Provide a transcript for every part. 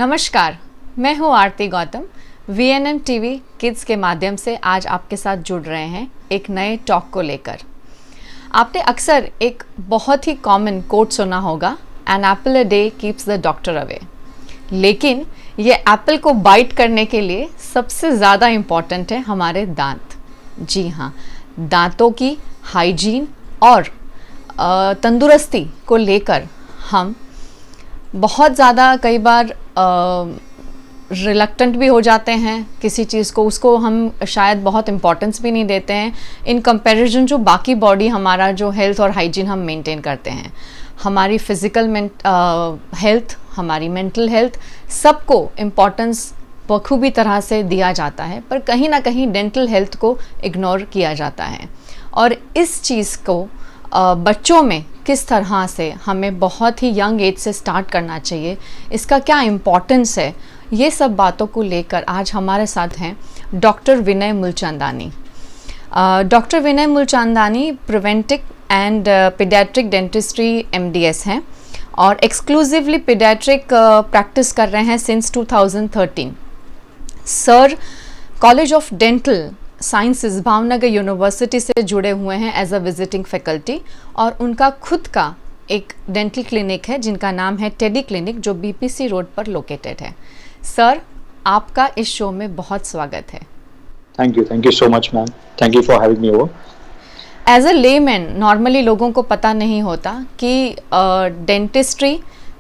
नमस्कार, मैं हूँ आरती गौतम। VNM TV किड्स के माध्यम से आज आपके साथ जुड़ रहे हैं एक नए टॉक को लेकर। आपने अक्सर एक बहुत ही कॉमन कोट सुना होगा, an apple a day keeps the doctor away. लेकिन ये एप्पल को बाइट करने के लिए सबसे ज़्यादा इम्पॉर्टेंट है हमारे दांत। जी हाँ, दांतों की हाइजीन और तंदुरुस्ती को लेकर हम बहुत ज़्यादा कई बार रिलक्टेंट भी हो जाते हैं किसी चीज़ को, उसको हम शायद बहुत इम्पोर्टेंस भी नहीं देते हैं इन कंपैरिजन जो बाकी बॉडी हमारा जो हेल्थ और हाइजीन हम मेंटेन करते हैं। हमारी फिज़िकल हेल्थ, हमारी मेंटल हेल्थ, सबको इम्पोर्टेंस बखूबी तरह से दिया जाता है, पर कहीं ना कहीं डेंटल हेल्थ को इग्नोर किया जाता है। और इस चीज़ को बच्चों में किस तरह से हमें बहुत ही यंग एज से स्टार्ट करना चाहिए, इसका क्या इम्पोर्टेंस है, ये सब बातों को लेकर आज हमारे साथ हैं doctor Vinay Mulchandani. Doctor Vinay Mulchandani preventive and paediatric dentistry MDS हैं और एक्सक्लूसिवली पीडियाट्रिक प्रैक्टिस कर रहे हैं since 2013। Sir college of dental sciences Bhavnagar university से जुड़े हुए हैं एज अ विजिटिंग फैकल्टी, और उनका खुद का एक डेंटल क्लिनिक है जिनका नाम है टेडी क्लिनिक, जो BPC रोड पर लोकेटेड है। सर, आपका इस शो में बहुत स्वागत है। Thank you so much ma'am, thank you for having me over. As a layman normally लोगों को पता नहीं होता कि डेंटिस्ट्री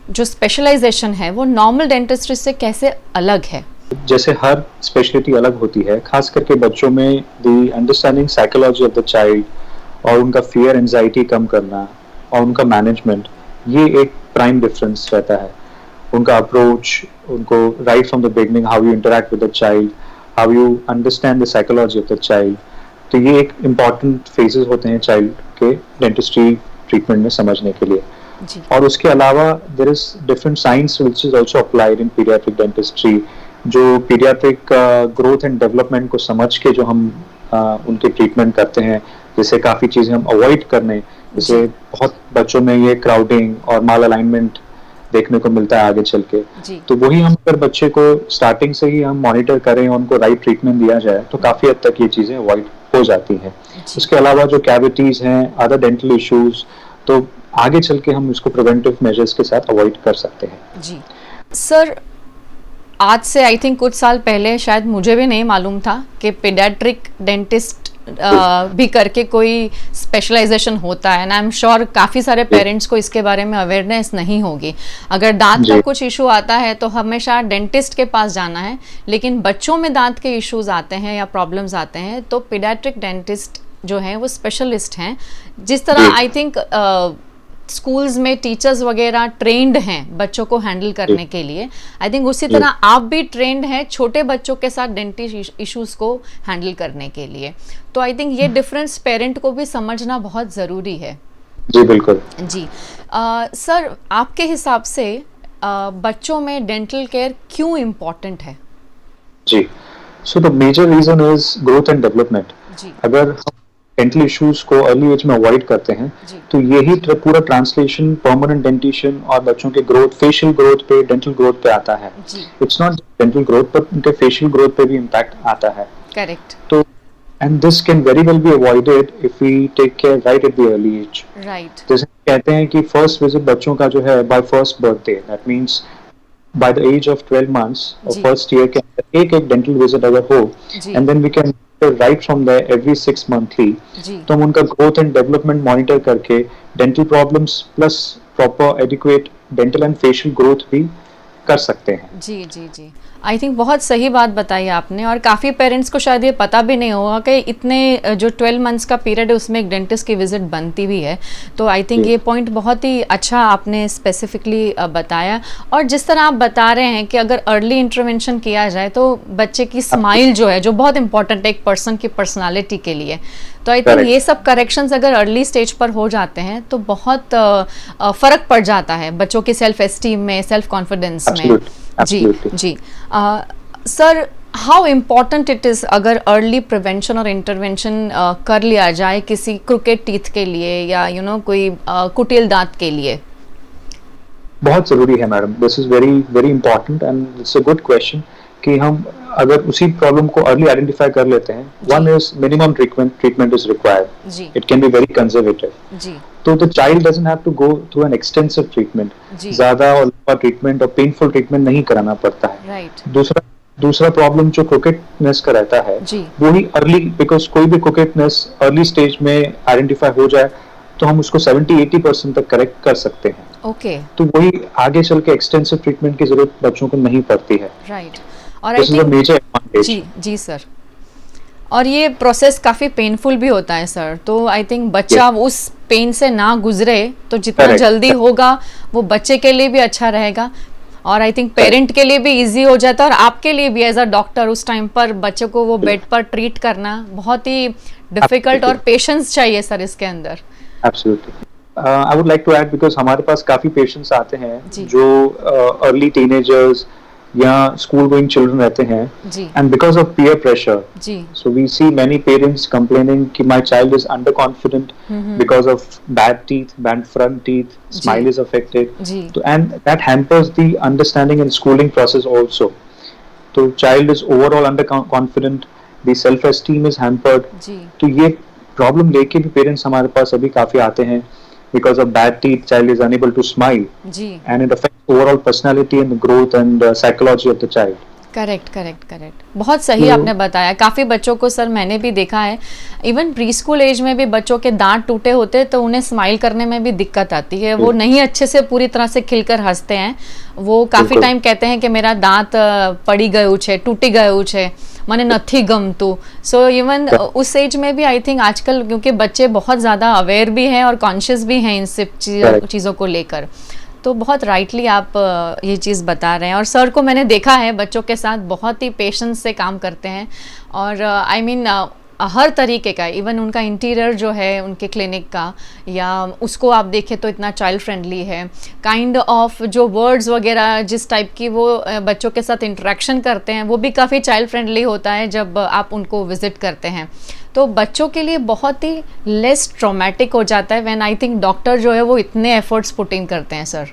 जो स्पेशलाइजेशन है वो नॉर्मल डेंटिस्ट्री से कैसे अलग है। जैसे हर स्पेशलिटी अलग होती है, खास करके बच्चों में the understanding psychology of the child और उनका फियर एंजाइटी कम करना और उनका मैनेजमेंट, ये एक प्राइम डिफरेंस रहता है। उनका अप्रोच, उनको right from the beginning, how you interact with the child, how you understand the psychology of the child, तो ये एक इम्पॉर्टेंट फेजेस होते हैं चाइल्ड के डेंटिस्ट्री ट्रीटमेंट में समझने के लिए। और उसके अलावा there is different science which is also applied in paediatric dentistry, जो पीडियाट्रिक ग्रोथ एंड डेवलपमेंट को समझ के जो हम उनके ट्रीटमेंट करते हैं, जैसे काफ़ी चीज़ें हम अवॉइड करने, जैसे बहुत बच्चों में ये क्राउडिंग और माल अलाइनमेंट देखने को मिलता है आगे चल के, तो वही हम अगर बच्चे को स्टार्टिंग से ही हम मॉनिटर करें और उनको राइट ट्रीटमेंट दिया जाए तो काफ़ी हद तक ये चीज़ें अवॉइड हो जाती हैं। उसके अलावा जो कैविटीज़ हैं, अदर डेंटल इश्यूज, तो आगे चल के हम उसको प्रिवेंटिव मेजर्स के साथ अवॉइड कर सकते हैं। जी सर, आज से आई थिंक कुछ साल पहले शायद मुझे भी नहीं मालूम था कि पीडियाट्रिक डेंटिस्ट भी करके कोई स्पेशलाइजेशन होता है, एंड आई एम श्योर काफ़ी सारे पेरेंट्स को इसके बारे में अवेयरनेस नहीं होगी। अगर दांत का कुछ इशू आता है तो हमेशा डेंटिस्ट के पास जाना है, लेकिन बच्चों में दांत के इश्यूज आते हैं या प्रॉब्लम्स आते हैं तो पीडियाट्रिक डेंटिस्ट जो हैं वो स्पेशलिस्ट हैं। जिस तरह आई थिंक स्कूल्स में टीचर्स वगैरह ट्रेंड हैं बच्चों को हैंडल करने के लिए, आई थिंक उसी तरह आप भी ट्रेंड हैं छोटे बच्चों के साथ डेंटिस्ट इश्यूज को हैंडल करने के लिए। तो आई थिंक ये डिफरेंस पेरेंट को भी समझना बहुत ज़रूरी है। जी बिल्कुल जी। सर, आपके हिसाब से बच्चों में डेंटल केयर क्यों इम्पोर्टेंट है? जी, so the major reason is growth and development. अगर हम डेंटल इश्यूज को अर्ली एज में अवॉइड करते हैं तो यही पूरा ट्रांसलेशन परमानेंट डेंटिशन और बच्चों के ग्रोथ, फेशियल ग्रोथ पे, डेंटल ग्रोथ पे आता है। इट्स नॉट डेंटल ग्रोथ पर उनके फेशियल ग्रोथ पे भी इम्पैक्ट आता है। करेक्ट। तो and this can very well be avoided if we take care right at the early age. Right. जैसे कहते हैं कि फर्स्ट विजिट बच्चों का जो है by first birthday, that means by the age of 12 months और फर्स्ट ईयर के अंदर एक डेंटल विजिट अगर हो, and then we can right from there every 6 monthly, तो हम उनका ग्रोथ एंड डेवलपमेंट मॉनिटर करके dental problems plus proper adequate dental and facial growth भी कर सकते हैं। जी जी जी, आई थिंक बहुत सही बात बताई आपने, और काफ़ी पेरेंट्स को शायद ये पता भी नहीं होगा कि इतने जो 12 months का पीरियड है उसमें एक डेंटिस्ट की विजिट बनती भी है। तो आई थिंक ये पॉइंट बहुत ही अच्छा आपने स्पेसिफिकली बताया। और जिस तरह आप बता रहे हैं कि अगर अर्ली इंटरवेंशन किया जाए तो बच्चे की स्माइल जो है, जो बहुत इंपॉर्टेंट है एक पर्सन की पर्सनालिटी के लिए, तो आई थिंक ये सब करेक्शंस अगर अर्ली स्टेज पर हो जाते हैं तो बहुत फ़र्क पड़ जाता है बच्चों की सेल्फ एस्टीम में, सेल्फ कॉन्फिडेंस में। जी जी। Sir, how important it is अगर अर्ली प्रिवेंशन और इंटरवेंशन कर लिया जाए किसी क्रोकेड टीथ के लिए या कोई कुटिल दांत के लिए? बहुत ज़रूरी है madam, this is very very important and it's a good question कि हम अगर उसी प्रॉब्लम को अर्ली आइडेंटिफाई कर लेते हैं, वन जी is minimum treatment is required, जी it can be very conservative, जी तो the child doesn't have to go through an extensive treatment, जी ज़्यादा और लंबा ट्रीटमेंट और पेनफुल ट्रीटमेंट नहीं कराना पड़ता है। राइट दूसरा दूसरा प्रॉब्लम जो क्रोकेटनेस का रहता है जी वो ही अर्ली, बिकॉज कोई भी क्रोकेटनेस अर्ली स्टेज में आइडेंटिफाई हो जाए तो हम उसको 70-80% तक करेक्ट कर सकते हैं, ओके तो वही आगे चल के एक्सटेंसिव ट्रीटमेंट की जरूरत बच्चों को नहीं पड़ती है। राइट और I this is a think major advantage. जी जी सर, और ये प्रोसेस काफ़ी पेनफुल भी होता है सर, तो आई थिंक बच्चा उस पेन से ना गुजरे तो जितना Correct. जल्दी होगा वो बच्चे के लिए भी अच्छा रहेगा, और आई थिंक पेरेंट के लिए भी इजी हो जाता है, और आपके लिए भी एज अ डॉक्टर उस टाइम पर बच्चे को वो बेड पर ट्रीट करना बहुत ही डिफिकल्ट, और पेशेंस चाहिए सर इसके अंदर। Absolutely. I would like to add, because हमारे पास काफी पेशेंट्स आते हैं जी। जो अर्ली टीनेजर्स या स्कूल गोइंग चिल्ड्रन रहते हैं, जी and because of peer pressure, जी so we see many parents complaining कि my child is underconfident because of bad teeth, bad front teeth, smile is affected, जी so, and that hampers the understanding and schooling process also. So child is overall underconfident, the self esteem is hampered, जी तो ये problem लेके भी parents हमारे पास अभी काफी आते हैं, because of bad teeth child is unable to smile जी and it affects overall personality and the growth and psychology of the child. Correct correct correct, बहुत सही आपने बताया। काफ़ी बच्चों को सर मैंने भी देखा है, इवन प्री स्कूल एज में भी बच्चों के दांत टूटे होते हैं तो उन्हें स्माइल करने में भी दिक्कत आती है, वो नहीं अच्छे से पूरी तरह से खिलकर हंसते हैं, वो काफ़ी टाइम कहते हैं कि मेरा दांत पड़ी गયું છે, टूटी गયું છે, મને નથી ગમતું। सो इवन उस एज में भी आई थिंक आजकल क्योंकि बच्चे बहुत ज़्यादा अवेयर भी हैं और कॉन्शियस भी हैं इन सब चीज़ों को लेकर, तो बहुत राइटली आप ये चीज़ बता रहे हैं, और सर को मैंने देखा है बच्चों के साथ बहुत ही पेशेंस से काम करते हैं, और आई मीन हर तरीके का, इवन उनका इंटीरियर जो है उनके क्लिनिक का, या उसको आप देखें तो इतना चाइल्ड फ्रेंडली है, काइंड ऑफ जो वर्ड्स वगैरह जिस टाइप की वो बच्चों के साथ इंटरेक्शन करते हैं वो भी काफ़ी चाइल्ड फ्रेंडली होता है जब आप उनको विजिट करते हैं, तो बच्चों के लिए बहुत ही लेस ट्रॉमेटिक हो जाता है व्हेन आई थिंक डॉक्टर जो है वो इतने एफर्ट्स पुट इन करते हैं सर।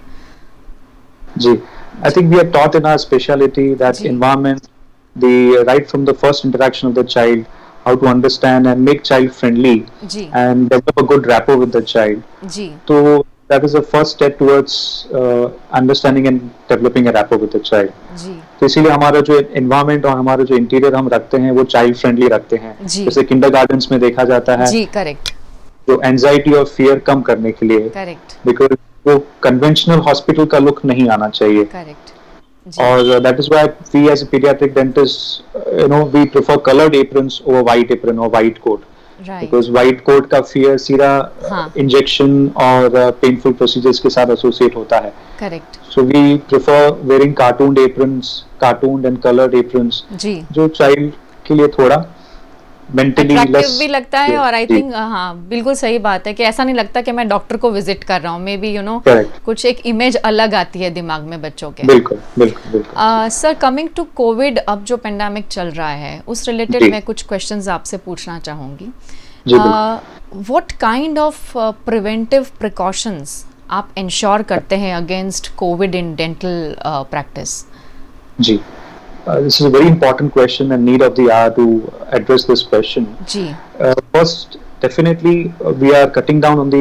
जी, I think we are taught in our specialty that जी environment, the right from the first interaction of the child, how to understand and make child friendly जी and develop a good rapport with the child. जी So that is the first step towards understanding and developing a rapport with the child. जी तो इसीलिए हमारा जो environment और हमारा जो interior हम रखते हैं वो चाइल्ड फ्रेंडली रखते हैं, जी जैसे किंडरगार्टन्स में देखा जाता है, जी करेक्ट जो एंजाइटी और फियर कम करने के लिए, करेक्ट बिकॉज वो कन्वेंशनल हॉस्पिटल का लुक नहीं आना चाहिए, करेक्ट जी और that is why we as a pediatric dentist, we prefer colored aprons over white apron or white coat, right because white coat का fear सीधा हाँ इंजेक्शन और painful procedures के साथ associate होता है, correct so we prefer wearing cartooned aprons, cartooned and colored aprons, जी जो child के लिए थोड़ा mentally अट्रैक्टिव less, भी लगता है, और आई जी, थिंक हाँ बिल्कुल सही बात है कि ऐसा नहीं लगता कि मैं डॉक्टर को विजिट कर रहा हूँ, मे बी correct, कुछ एक इमेज अलग आती है दिमाग में बच्चों के। बिल्कुल बिल्कुल बिल्कुल। सर कमिंग टू कोविड, अब जो पेंडेमिक चल रहा है उस रिलेटेड जी मैं कुछ क्वेश्चंस आपसे पूछना चाहूँगी। जी बिल्कुल। What kind of preventive precautions आप इंश्योर करते हैं against COVID in dental practice? जी, this is a very important question and need of the hour to address this question. जी First, definitely we are cutting down on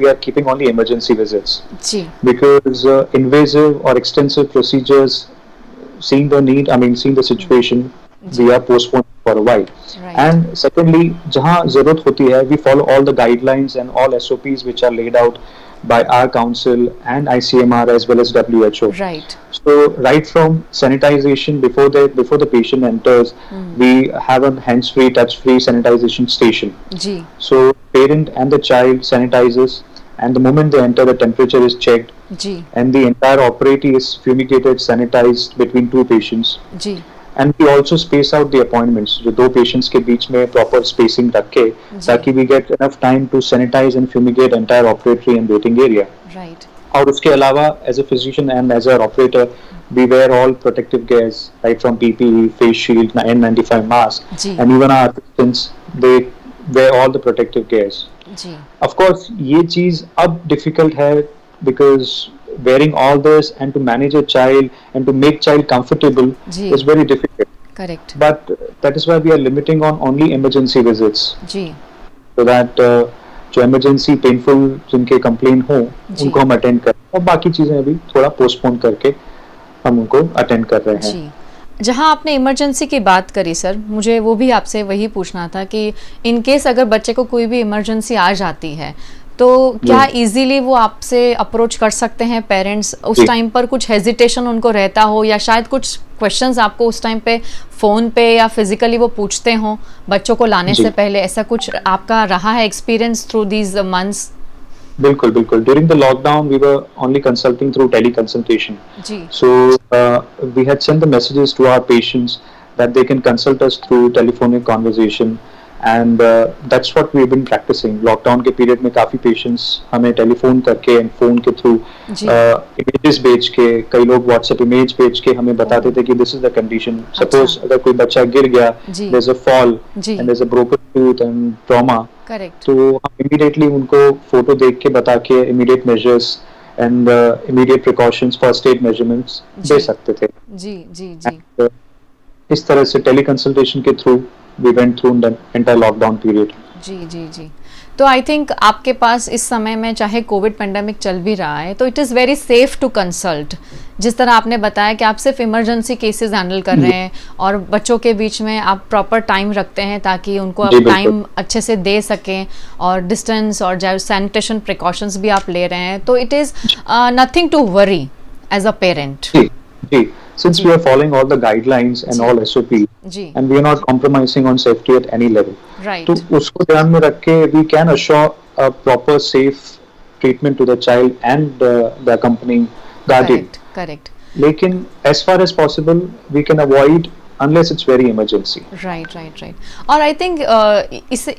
we are keeping only emergency visits, जी because invasive or extensive procedures, seeing the situation, we are postponed for a while. Right And secondly, जहाँ जरूरत होती है, we follow all the guidelines and all SOPs which are laid out by our council and ICMR as well as WHO. Right So right from sanitization before the patient enters, we have a hands-free, touch-free sanitization station. जी So parent and the child sanitizes, and the moment they enter, the temperature is checked, जी and the entire operative is fumigated, sanitized between two patients. जी And we also space out the appointments. जो दो patients के बीच में proper spacing रख के, ताकि we get enough time to sanitize and fumigate entire operatory and waiting area. Right और उसके अलावा as a physician and as a operator, we wear all protective gears, right from PPE, face shield, N95 mask, ji and even our assistants, they wear all the protective gears. Ji Of course, ये चीज अब difficult है because wearing all this and to manage a child and to make child comfortable जी is very difficult. Correct But that is why we are limiting on only emergency visits, जी so that जो emergency painful जिनके complaint हो जी उनको हम attend करें, और बाकी चीजें अभी थोड़ा postpone करके हम उनको attend कर रहे हैं. जी जहाँ आपने इमरजेंसी की बात करी सर, मुझे वो भी आपसे वही पूछना था कि इन केस अगर बच्चे को कोई भी इमरजेंसी आ जाती है तो क्या इजीली वो आपसे अप्रोच कर सकते हैं पेरेंट्स? उस जी. टाइम पर कुछ हेजिटेशन उनको रहता हो, या शायद कुछ क्वेश्चंस आपको उस टाइम पे फ़ोन पे या फिजिकली वो पूछते हों बच्चों को लाने जी. से पहले? ऐसा कुछ आपका रहा है एक्सपीरियंस थ्रू दीज मंथ्स? बिल्कुल बिल्कुल. During the lockdown we were only consulting through teleconsultation. Ji So we had sent the messages to our patients that they can consult us through telephonic conversation, and that's what we've been practicing. Lockdown के period में काफी patients हमें telephone करके and phone के through जी images भेज के, कई लोग WhatsApp image भेज के हमें बताते थे कि this is the condition. Suppose अगर कोई बच्चा गिर गया, जी there's a fall जी and there's a broken tooth and trauma, correct तो हम इमीडिएटली उनको फोटो देख के बता के immediate measures and immediate precautions, first aid measurements दे जी सकते थे. जी जी जी And, इस तरह से टेलीकंसल्टेशन के through we went through the entire lockdown period. जी जी जी तो आई थिंक आपके पास इस समय में चाहे कोविड पेंडेमिक चल भी रहा है तो it is very safe to consult. जिस तरह आपने बताया कि आप सिर्फ इमरजेंसी केसेस हैंडल कर रहे हैं और बच्चों के बीच में आप प्रॉपर टाइम रखते हैं ताकि उनको आप जी, बिल्कुल. टाइम अच्छे से दे सकें, और डिस्टेंस और जो सैनिटेशन प्रिकॉशंस भी आप ले रहे हैं, तो it is nothing to worry as a parent. जी जी. Since we are following all the guidelines and जी. all SOP, जी and we are not compromising on safety at any level, right तो उसको ध्यान में रख के we can assure a proper safe treatment to the child and the accompanying guardian. Correct correct लेकिन as far as possible we can avoid unless it's very emergency. Right right right और I think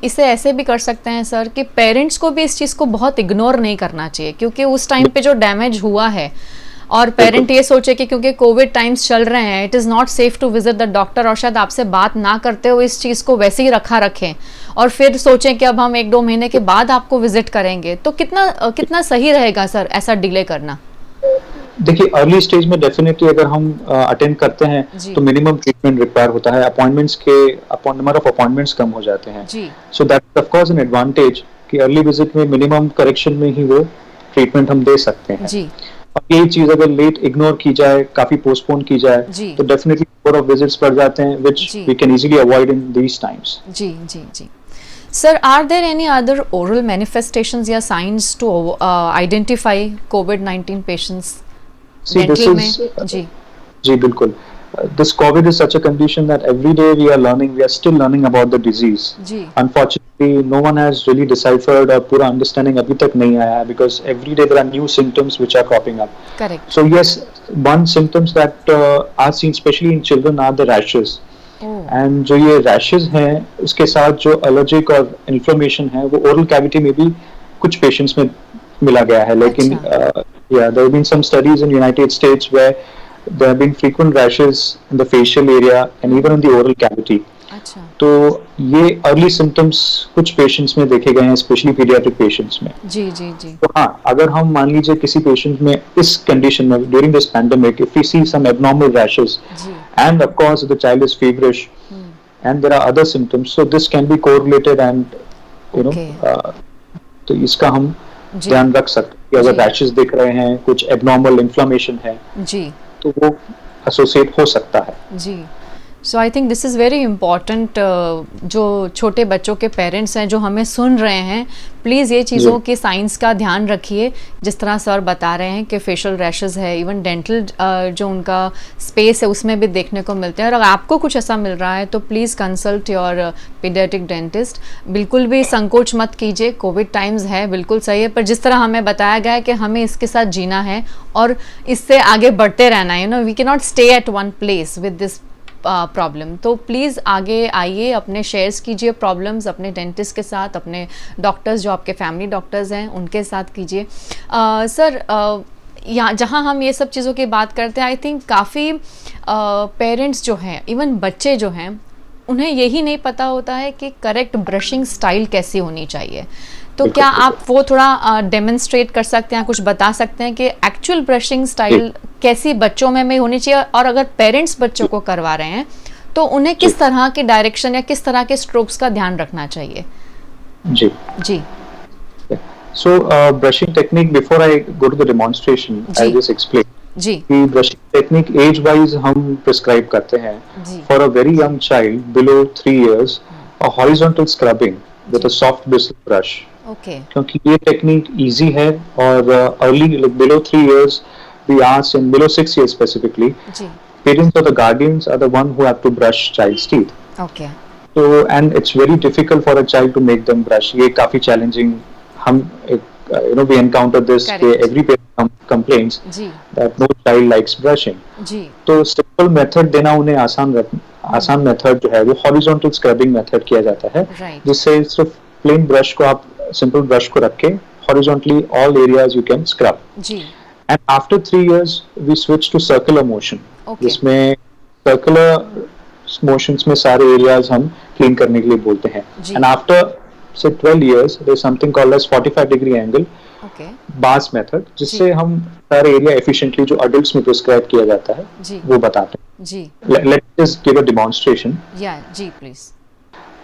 इसे ऐसे भी कर सकते हैं sir कि parents को भी इस चीज़ को बहुत इग्नोर नहीं करना चाहिए, क्योंकि उस टाइम पे जो डैमेज हुआ है और पेरेंट ये सोचे कि क्योंकि कोविड टाइम्स चल रहे हैं it is not safe to visit the doctor, और शायद आपसे बात ना करते हुए इस चीज़ को वैसे ही रखें और फिर सोचें कि अब हम 1-2 महीने के बाद आपको विजिट करेंगे, तो कितना सही रहेगा सर ऐसा डिले करना? देखिए अर्ली स्टेज में डेफिनेटली अगर हम अटेंड करते हैं जी. तो मिनिमम ट्रीटमेंट रिक्वायर होता है, नंबर ऑफ अपॉइंटमेंट्स कम हो जाते हैं. जी so that of course an advantage कि अर्ली विजिट में मिनिमम करेक्शन में ही वो ट्रीटमेंट हम दे सकते हैं. जी और यही चीज अगर लेट इग्नोर की जाए, काफी पोस्टपोन की जाए, जी तो डेफिनेटली नंबर ऑफ विजिट्स बढ़ जाते हैं व्हिच जी. We can easily avoid in these times. जी जी जी sir, are there any other oral manifestations या साइंस टू आइडेंटिफाई कोविड-19 patients See, this dental is में? जी जी बिल्कुल. This COVID is such a condition that every day we are learning, we are still learning about the disease. Ji Unfortunately, no one has really deciphered और पूरा understanding अभी तक नहीं आया है, because every day there are new symptoms which are cropping up. Correct. So yes, one symptoms that are seen especially in children are the rashes. Oh And जो ये rashes हैं उसके साथ जो allergic और inflammation है वो oral cavity में भी कुछ patients में मिला गया है. लेकिन yeah, there have been some studies in United States where there have been frequent rashes in the facial area and even in the oral cavity. अच्छा. तो ये अर्ली सिम्टम्स कुछ पेशेंट्स में देखे गए हैं, स्पेशली पीडियाट्रिक पेशेंट्स में. जी जी जी तो हाँ, अगर हम मान लीजिए किसी पेशेंट में इस कंडीशन में during this pandemic if we see some abnormal rashes जी and of course the child is feverish and there are other symptoms, so this can be correlated and you know Okay. तो इसका हम जी ध्यान रख सकते हैं कि अगर जी. रैशेस दिख रहे हैं, कुछ एबनॉर्मल इन्फ्लेमेशन है, जी तो वो एसोसिएट हो सकता है. जी so I think this is very important. जो छोटे बच्चों के पेरेंट्स हैं जो हमें सुन रहे हैं, प्लीज़ ये चीज़ों के साइंस का ध्यान रखिए. जिस तरह सर बता रहे हैं कि फेशियल रैशेस है, इवन डेंटल जो उनका स्पेस है उसमें भी देखने को मिलते हैं, और अगर आपको कुछ ऐसा मिल रहा है तो please consult your paediatric dentist. बिल्कुल भी संकोच मत कीजिए, कोविड टाइम्स है, बिल्कुल सही है, पर जिस तरह हमें बताया गया है कि हमें इसके साथ जीना है और इससे आगे बढ़ते रहना है. We can not stay at one place with this problem. तो प्लीज़ आगे आइए, अपने शेयर्स कीजिए प्रॉब्लम्स अपने डेंटिस्ट के साथ, अपने डॉक्टर्स जो आपके फैमिली डॉक्टर्स हैं उनके साथ कीजिए. सर यहाँ जहाँ हम ये सब चीज़ों की बात करते हैं, आई थिंक काफ़ी पेरेंट्स जो हैं, इवन बच्चे जो हैं, उन्हें यही नहीं पता होता है कि करेक्ट ब्रशिंग स्टाइल कैसी होनी चाहिए. तो क्या आप वो थोड़ा डेमोन्स्ट्रेट कर सकते हैं, कुछ बता सकते हैं कि एक्चुअल ब्रशिंग स्टाइल कैसी बच्चों में होनी चाहिए, और अगर पेरेंट्स बच्चों को करवा रहे हैं तो उन्हें किस तरह के डायरेक्शन या किस तरह के स्ट्रोक्स का ध्यान रखना चाहिए? जी जी So brushing technique, before I go to the demonstration, I'll just explain. जी कि brushing technique age wise हम prescribe करते हैं जी for a very young child below 3 years, a horizontal scrubbing with a soft bristle brush. Okay क्योंकि ये technique easy है और early below 3 years we ask, and below 6 years specifically, जी parents or the guardians are the one who have to brush child's teeth. Okay So and it's very difficult for a child to make them brush. ये काफी challenging. हम we encounter this कि Correct. every parent complains ji that no child likes brushing. जी तो simple method देना उन्हें आसान method जो है वो हॉरिजॉन्टल स्क्रबिंग मेथड किया जाता है, राइट जिससे सिर्फ प्लेन ब्रश को आप सिंपल ब्रश को रख के horizontally all areas you can scrub. जी and after 3 years we switch to circular motion, okay जिसमें सर्कुलर मोशंस में सारे एरियाज हम क्लीन करने के लिए बोलते हैं. जी and after say 12 years there is something called as 45 degree angle okay Bass method, जिससे हम सारे एरिया एफिशिएंटली जो अडल्ट्स में प्रिस्क्राइब किया जाता है जी वो बताते हैं. जी let's just give a demonstration. Yeah जी प्लीज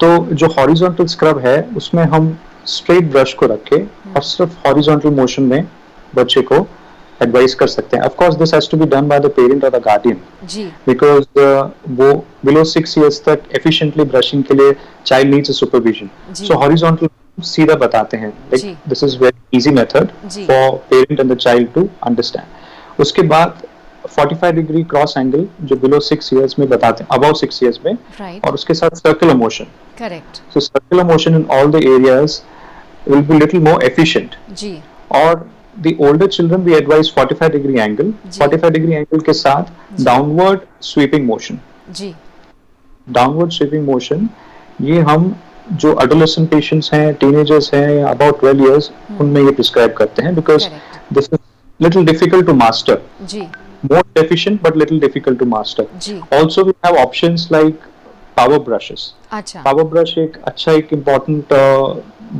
तो जो हॉरिजॉन्टल स्क्रब है उसमें हम स्ट्रेट ब्रश को रख के और सिर्फ हॉरिजॉन्टल मोशन में बच्चे को एडवाइस कर सकते हैं. Of course this has to be done by the parent और द गार्डियन, जी बिकॉज वो बिलो 6 years तक एफिशिएंटली ब्रशिंग के लिए चाइल्ड नीड्स अ सुपरविजन. जी सो हॉरिजॉन्टल सीधा बताते हैं. जी this is very easy method जी for parent and the child to understand. उसके बाद 45 डिग्री क्रॉस एंगल जो बिलो 6 years में बताते हैं, अबव 6 years में, राइट और उसके साथ circular motion. Correct So circular motion in all the areas will be little more efficient. जी Or the older children we advise 45 degree angle. जी. 45 degree angle के साथ जी. downward sweeping motion. जी Downward sweeping motion ये हम जो adolescent patients हैं, teenagers हैं, या about 12 years उनमें ये prescribe करते हैं, because correct this is little difficult to master. जी More efficient but little difficult to master. जी Also we have options like power brushes. अच्छा पावर ब्रश एक अच्छा एक इम्पॉर्टेंट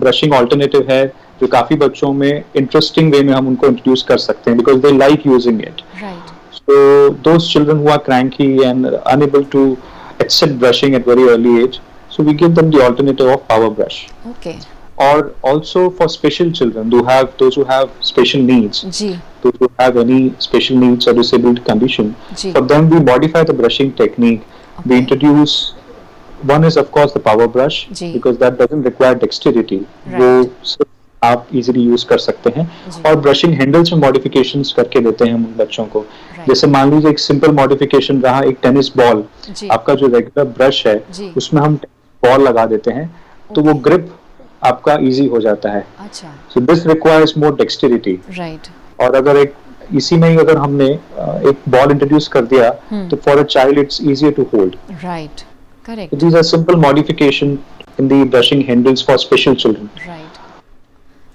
ब्रशिंग ऑल्टरनेटिव है जो काफी बच्चों में इंटरेस्टिंग वे में हम उनको इंट्रोड्यूस कर सकते हैं, because they like using it. Right so those children who are cranky and unable to accept brushing at very early age, so we give them the alternative of power brush. Okay Or also for special children those who have special needs, जी those who have any special needs or disabled condition, जी for them we modify the brushing technique. We introduce, one is of course the power brush, जी. because that doesn't require dexterity. Right. वो सिर्फ आप easily use कर सकते हैं. जी. और brushing handles में modifications करके देते हैं हम उन बच्चों को. Right. जैसे मान लीजिए एक simple modification रहा, एक टेनिस बॉल, जी आपका जो रेगुलर ब्रश है जी उसमें हम बॉल लगा देते हैं, तो वो Okay. ग्रिप आपका इजी हो जाता है. अच्छा So this requires more dexterity. Right और अगर एक इसी में ही अगर हमने एक बॉल इंट्रोड्यूस कर दिया तो for a child it's easier to hold. Right correct These are simple modification in the brushing handles for special children. Right.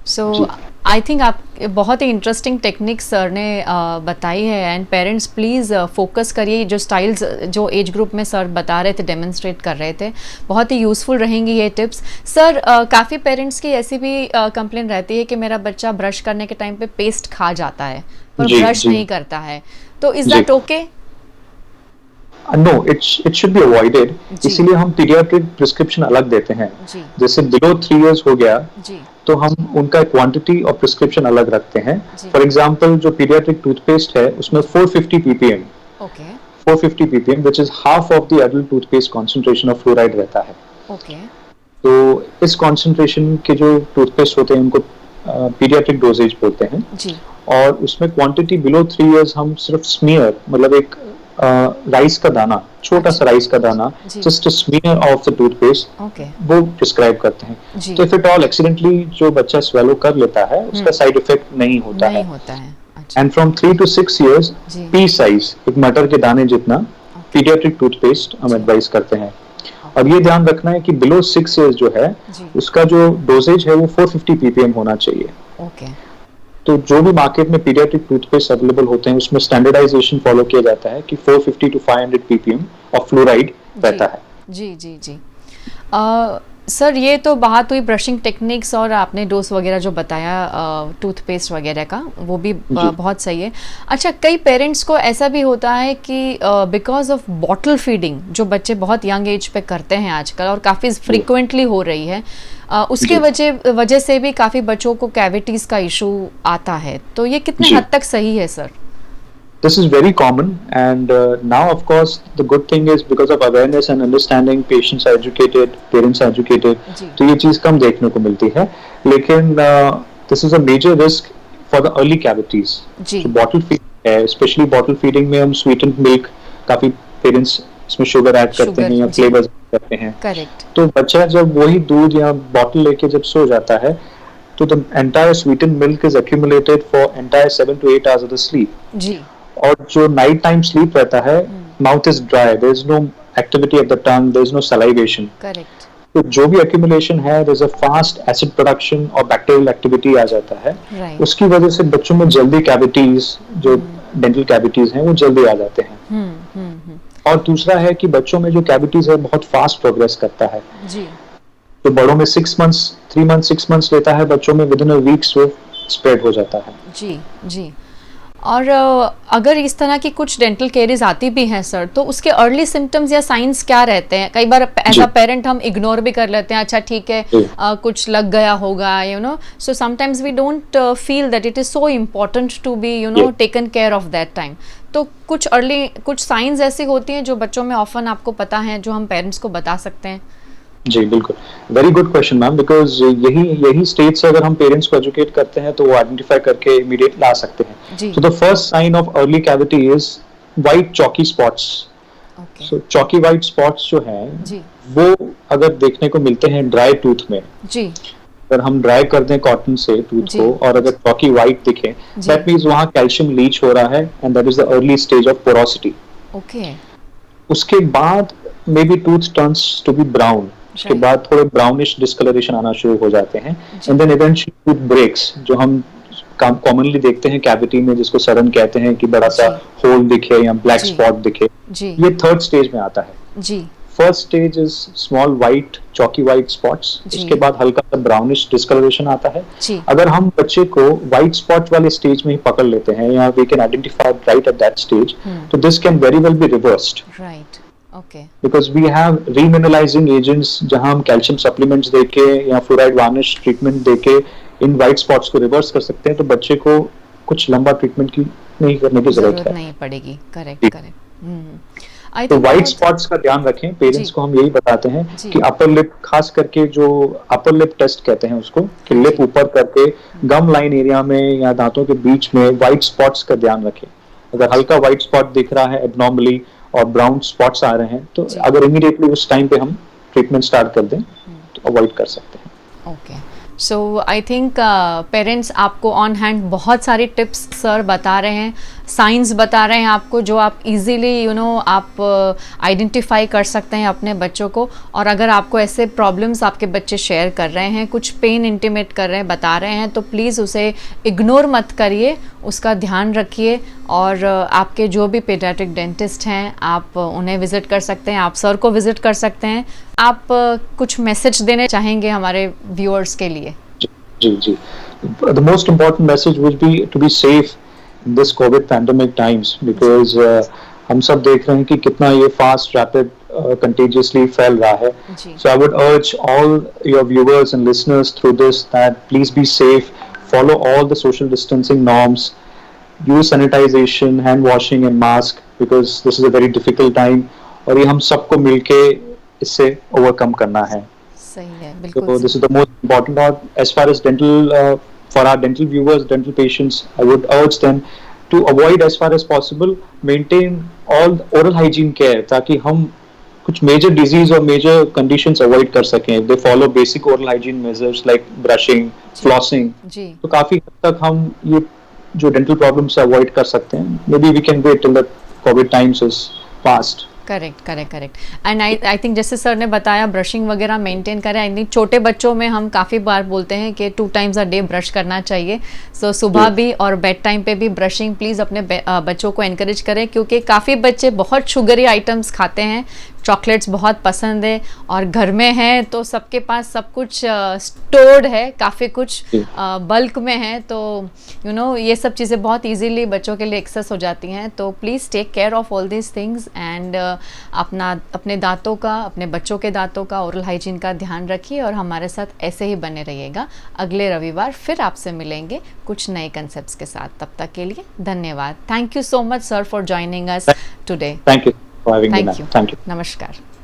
So I think आप बहुत ही इंटरेस्टिंग टेक्निक सर ने बताई है, एंड पेरेंट्स प्लीज़ फोकस करिए. जो styles जो age group में sir बता रहे थे, डेमोन्स्ट्रेट कर रहे थे, बहुत ही यूज़फुल रहेंगी ये टिप्स. सर काफ़ी पेरेंट्स की ऐसी भी कंप्लेन रहती है कि मेरा बच्चा ब्रश करने के टाइम पे पेस्ट खा जाता है पर जी, ब्रश जी. नहीं करता है, तो इज़ जी. That okay? No, it should be avoided. जी. इसीलिए हम पीडियाट्रिक प्रिस्क्रिप्शन अलग देते हैं. जी जैसे बिलो 3 years हो गया जी तो हम उनका क्वांटिटी और प्रिस्क्रिप्शन अलग रखते हैं. जी. फॉर एग्जांपल जो पीडियाट्रिक टूथपेस्ट है उसमें 450 ppm, okay 450 ppm which is half of the adult toothpaste concentration of fluoride रहता है. ओके तो इस कॉन्सेंट्रेशन के जो टूथपेस्ट होते हैं उनको पीडियाट्रिक डोजेज बोलते हैं. जी और उसमें क्वांटिटी बिलो 3 years हम सिर्फ स्मीयर, मतलब एक राइस का दाना, छोटा सा राइस का दाना, जी. Just smear of the toothpaste, okay वो प्रिस्क्राइब करते हैं. जी तो इफ इट ऑल एक्सीडेंटली जो बच्चा स्वेलो कर लेता है उसका साइड इफेक्ट नहीं होता नहीं है. होता है. अच्छा and from 3 to 6 years G P size, एक मटर के दाने जितना पीडियाट्रिक टूथपेस्ट हम जी. एडवाइस करते हैं. और ये ध्यान रखना है कि बिलो 6 years जो है जी उसका जो डोजेज है वो 450 ppm होना चाहिए. ओके तो जो भी मार्केट में पीडियाट्रिक टूथपेस्ट अवेलेबल होते हैं उसमें स्टैंडर्डाइजेशन फॉलो किया जाता है कि 450 to 500 ppm ऑफ फ्लोराइड रहता है. जी जी जी. सर ये तो बात हुई ब्रशिंग टेक्निक्स और आपने डोज वगैरह जो बताया टूथपेस्ट वगैरह का, वो भी बहुत सही है। अच्छा, कई पेरेंट्स को ऐसा भी होता है कि बिकॉज ऑफ बॉटल फीडिंग जो बच्चे बहुत यंग एज पे करते हैं आजकल और काफ़ी फ्रिक्वेंटली हो रही है, उसके वजह से भी काफ़ी बच्चों को कैविटीज़ का इशू आता है, तो ये कितने हद तक सही है sir? This is very common, and now, of course, the good thing is because of awareness and understanding, patients are educated, parents are educated, तो ये चीज़ कम देखने को मिलती है, लेकिन this is a major risk for the early cavities. So bottle feeding है, especially bottle feeding में हम sweetened milk, काफी parents इसमें sugar add करते हैं या flavors करते हैं, करेक्ट, तो बच्चा जब वही दूध या bottle लेके जब सो जाता है, तो the entire sweetened milk is accumulated for entire 7 to 8 hours of the sleep. जी, और जो नाइट टाइम स्लीप रहता है, mouth is dry, there is no activity of the tongue, there is no salivation, correct, तो जो भी accumulation है, there is a fast acid production और bacterial activity आ जाता है, उसकी वजह से बच्चों में जल्दी कैविटीज, जो डेंटल कैविटीज हैं, वो जल्दी आ जाते हैं। और दूसरा है कि बच्चों में जो कैविटीज है बहुत फास्ट प्रोग्रेस करता है जी, तो बड़ों में 6 मंथ्स 6 मंथ्स लेता है, बच्चों में विद इन अ वीक्स वो स्प्रेड हो जाता है। जी, जी। और अगर इस तरह की कुछ डेंटल केरीज आती भी हैं सर, तो उसके अर्ली सिम्टम्स या साइंस क्या रहते हैं? कई बार एज अ पेरेंट हम इग्नोर भी कर लेते हैं, अच्छा ठीक है कुछ लग गया होगा, you know, so sometimes we don't feel that it is so important to be taken care of that time. तो कुछ साइंस ऐसी होती हैं जो बच्चों में ऑफन आपको पता है, जो हम पेरेंट्स को बता सकते हैं? जी बिल्कुल, very good question ma'am, because यही स्टेज से अगर हम पेरेंट्स को एजुकेट करते हैं तो वो आइडेंटिफाई करके इमीडिएट ला सकते हैं। तो the first sign of early cavity is white chalky spots. So chalky white spots जो हैं वो अगर देखने को मिलते हैं ड्राई टूथ में, जी, अगर हम ड्राई कर दें कॉटन से टूथ को और अगर चॉकी वाइट दिखे, दैट मींस वहां कैल्शियम लीच हो रहा है and that is the early stage of porosity. Okay, उसके बाद maybe tooth turns to be brown, उसके बाद थोड़े ब्राउनिश डिस्कलरेशन आना शुरू हो जाते हैं, and then eventually tooth breaks, जो हम कॉमनली देखते हैं कैविटी में, जिसको सड़न कहते हैं, कि बड़ा सा होल दिखे या ब्लैक स्पॉट दिखे, ये थर्ड स्टेज में आता है। जी, first stage is small white chalky white spots, उसके बाद हल्का सा ब्राउनिश डिस्कलरेशन आता है। अगर हम बच्चे को वाइट स्पॉट वाले स्टेज में ही पकड़ लेते हैं या we can identify right at that stage, तो this can very well be reversed, right, because we have remineralizing agents जहां हम कैल्शियम सप्लीमेंट्स देके या फ्लोराइड वार्निश ट्रीटमेंट देके इन वाइट स्पॉट्स को रिवर्स कर सकते हैं, तो बच्चे को कुछ लंबा ट्रीटमेंट की नहीं करने की जरूरत नहीं पड़ेगी। Correct, correct. तो वाइट स्पॉट्स का ध्यान रखें, पेरेंट्स को हम यही बताते हैं कि अपर लिप, खास करके जो अपर लिप टेस्ट कहते हैं उसको, कि लिप ऊपर करके गम लाइन एरिया में या दांतों के बीच में वाइट स्पॉट्स का ध्यान रखें। अगर हल्का वाइट स्पॉट दिख रहा है एबनॉर्मली और ब्राउन स्पॉट्स आ रहे हैं, तो अगर इमीडिएटली उस टाइम पे हम ट्रीटमेंट स्टार्ट कर दें तो अवॉइड कर सकते हैं। Okay, so I think parents आपको ऑन हैंड बहुत सारी टिप्स सर बता रहे हैं, साइंस बता रहे हैं आपको, जो आप इजीली आप आइडेंटिफाई कर सकते हैं अपने बच्चों को। और अगर आपको ऐसे प्रॉब्लम्स आपके बच्चे शेयर कर रहे हैं, कुछ पेन इंटीमेट कर रहे हैं, बता रहे हैं, तो प्लीज़ उसे इग्नोर मत करिए, उसका ध्यान रखिए। और आपके जो भी पेडियाट्रिक डेंटिस्ट हैं, आप उन्हें विज़िट कर सकते हैं, आप सर को विज़िट कर सकते हैं। आप कुछ मैसेज देने चाहेंगे हमारे व्यूअर्स के लिए? जी, the most important message would be to be safe in this COVID pandemic times, because हम सब देख रहे हैं कि कितना ये fast, rapid, contagiously फैल रहा है। So I would urge all your viewers and listeners through this that please be safe, follow all the social distancing norms, use sanitization, hand washing and mask, because this is a very difficult time और ये हम सबको मिलके इससे overcome करना है। सही है, बिल्कुल। So this is the most important part. As far as dental, for our dental viewers, dental patients, I would urge them to avoid as far as possible, maintain all oral hygiene care, ताकि हम कुछ major disease और major conditions avoid कर सकें। They follow basic oral hygiene measures like brushing, flossing, तो काफी हद तक हम ये जो dental problems से avoid कर सकते हैं। Maybe we can wait till the COVID times is past. Correct. And I think जैसे सर ने बताया, ब्रशिंग वगैरह मेंटेन करें। आई थिंक छोटे बच्चों में हम काफ़ी बार बोलते हैं कि 2 times a day ब्रश करना चाहिए। सो सुबह भी और बेड टाइम पे भी ब्रशिंग प्लीज़ अपने बच्चों को एनकरेज करें, क्योंकि काफ़ी बच्चे बहुत शुगरी आइटम्स खाते हैं, चॉकलेट्स बहुत पसंद है और घर में है तो सबके पास सब कुछ स्टोर्ड है, काफ़ी कुछ बल्क में है, तो यू नो ये सब चीज़ें बहुत इजीली बच्चों के लिए एक्सेस हो जाती हैं। तो please take care of all these things and अपने दांतों का, अपने बच्चों के दांतों का, ओरल हाइजीन का ध्यान रखिए और हमारे साथ ऐसे ही बने रहिएगा। अगले रविवार फिर आपसे मिलेंगे कुछ नए कंसेप्ट्स के साथ। तब तक के लिए धन्यवाद। Thank you so much sir for joining us today. Thank you for having me. Thank you. Thank you. नमस्कार।